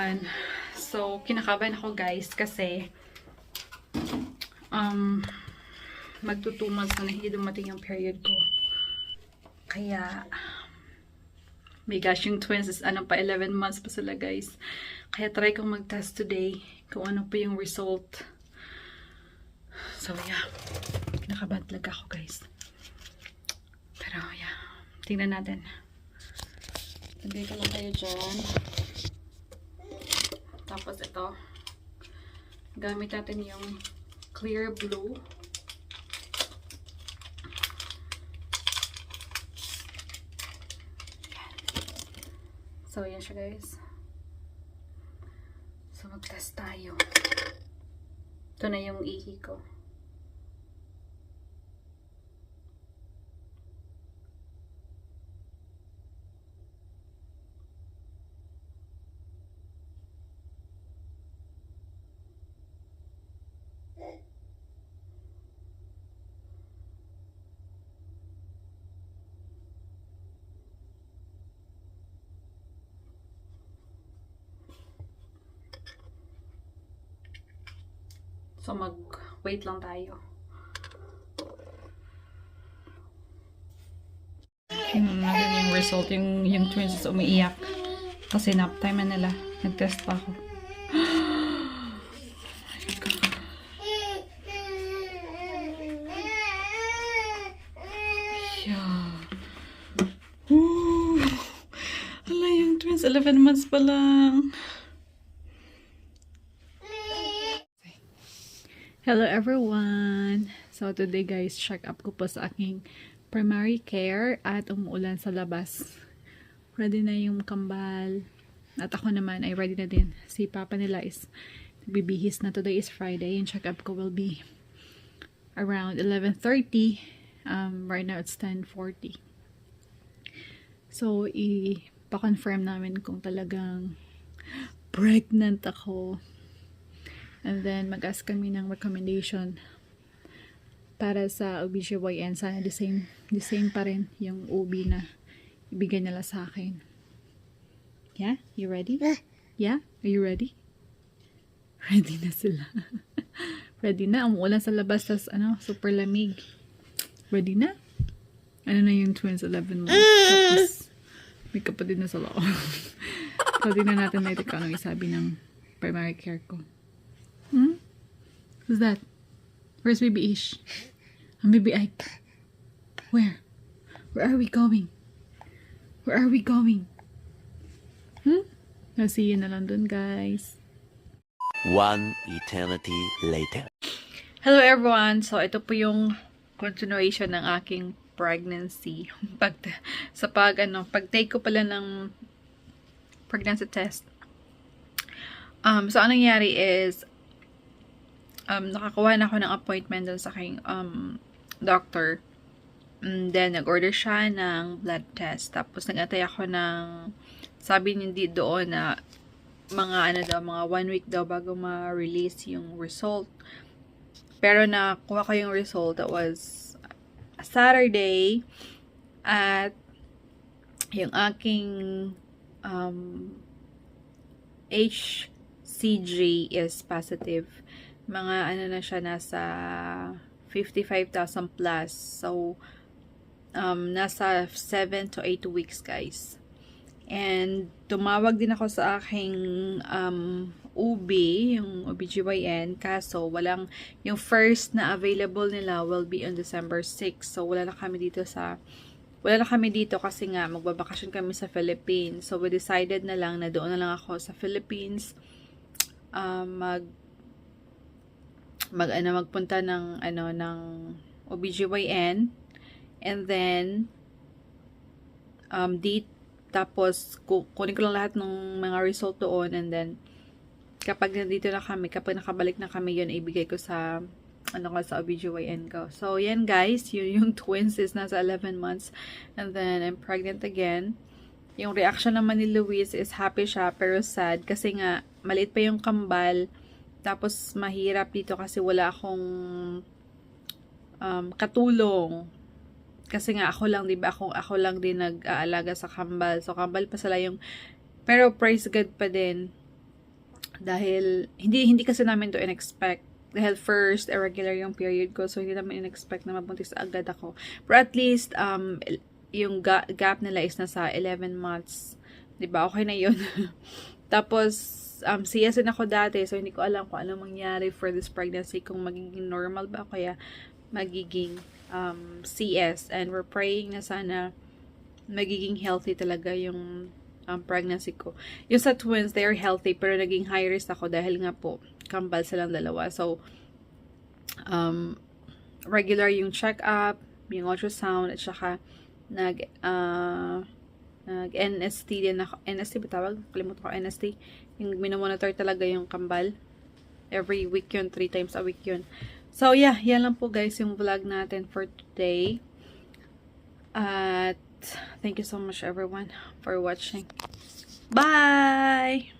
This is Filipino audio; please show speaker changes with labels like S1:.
S1: everyone. So, kinakabahan ako guys kasi magto 2 months na hindi dumating yung period ko. Kaya my gosh, yung twins is pa 11 months pa sila guys. Kaya try kong mag-test today kung ano pa yung result. So yeah, kinakabahan talaga ako guys. Pero yeah, tingnan natin. Lagay ko lang kayo dyan. Tapos ito, gamit natin yung clear blue. So, yan siya guys. So, mag-test tayo. Ito na yung ihi ko. So, mag-wait lang tayo. Tingnan natin yung result. Yung twins is umiiyak. Kasi nap time na nila. Nag-test pa ako. Yeah. Woo! Hala, yung twins, 11 months pa lang. Hello everyone! So today guys, check up ko po sa aking primary care at umuulan sa labas. Ready na yung kambal. At ako naman ay ready na din. Si papa nila is bibihis na. Today is Friday. Yung check up ko will be around 11:30. Right now it's 10:40. So ipa-confirm namin kung talagang pregnant ako. And then, mag-ask kami ng recommendation para sa OBGYN. Sana the same pa rin yung OB na ibigay nila sa akin. Yeah? You ready? Yeah? Are you ready? Ready na sila. Ready na. Umuulan sa labas. Tas, super lamig. Ready na? Ano na yung twins 11 months? Tapos, may kapatid na sa loob. So, tingnan natin later kung anong isabi ng primary care ko. Who's that? Where's baby Ish? And baby Ike? Where? Where are we going? Where are we going? I'll see you na lang dun, guys.
S2: One eternity later.
S1: Hello everyone! So, ito po yung continuation ng aking pregnancy. Pag-take ko pala ng pregnancy test. So, anong nangyari is, nakakuha na ako ng appointment dun sa aking doctor. And then, nag-order siya ng blood test. Tapos, nag-atay ako ng, sabi niya doon na, mga 1 week daw bago ma-release yung result. Pero, nakuha ko yung result. That was a Saturday. At, yung aking HCG is positive. Mga na siya, nasa 55,000 plus. So, nasa 7 to 8 weeks, guys. And, tumawag din ako sa aking OB, yung OBGYN, kaso yung first na available nila will be on December 6. So, wala na kami dito kasi nga, magbabakasyon kami sa Philippines. So, we decided na lang na doon na lang ako sa Philippines, magpunta ng OBGYN, and then tapos kunin ko lang lahat ng mga result doon, and then kapag nakabalik na kami, yun ibigay ko sa sa OBGYN ko. So yan guys, yung twins is nasa 11 months, and then I'm pregnant again. Yung reaction naman ni Luis is happy siya pero sad kasi nga maliit pa yung kambal. Tapos, mahirap dito kasi wala akong katulong. Kasi nga, ako lang, diba? Ako lang din nag-aalaga sa kambal. So, kambal pa sila yung, pero praise God pa din. Dahil, hindi kasi namin to in-expect. Dahil first, irregular yung period ko. So, hindi namin in-expect na mabuntis agad ako. Pero at least, yung gap nila is nasa 11 months. Diba? Okay na yun. Tapos, CS din ako dati. So, hindi ko alam kung ano mangyari for this pregnancy. Kung magiging normal ba. Kaya, magiging CS. And we're praying na sana magiging healthy talaga yung pregnancy ko. Yung sa twins, they are healthy, pero naging high risk ako dahil nga po, kambal silang dalawa. So, regular yung check-up, yung ultrasound, at saka nag-NST din ako. NST ba tawag? Kalimutan ko, NST. Yung minomonitor talaga yung kambal. Every week yun, 3 times a week yun. So, yeah, yan lang po guys yung vlog natin for today. At thank you so much everyone for watching. Bye!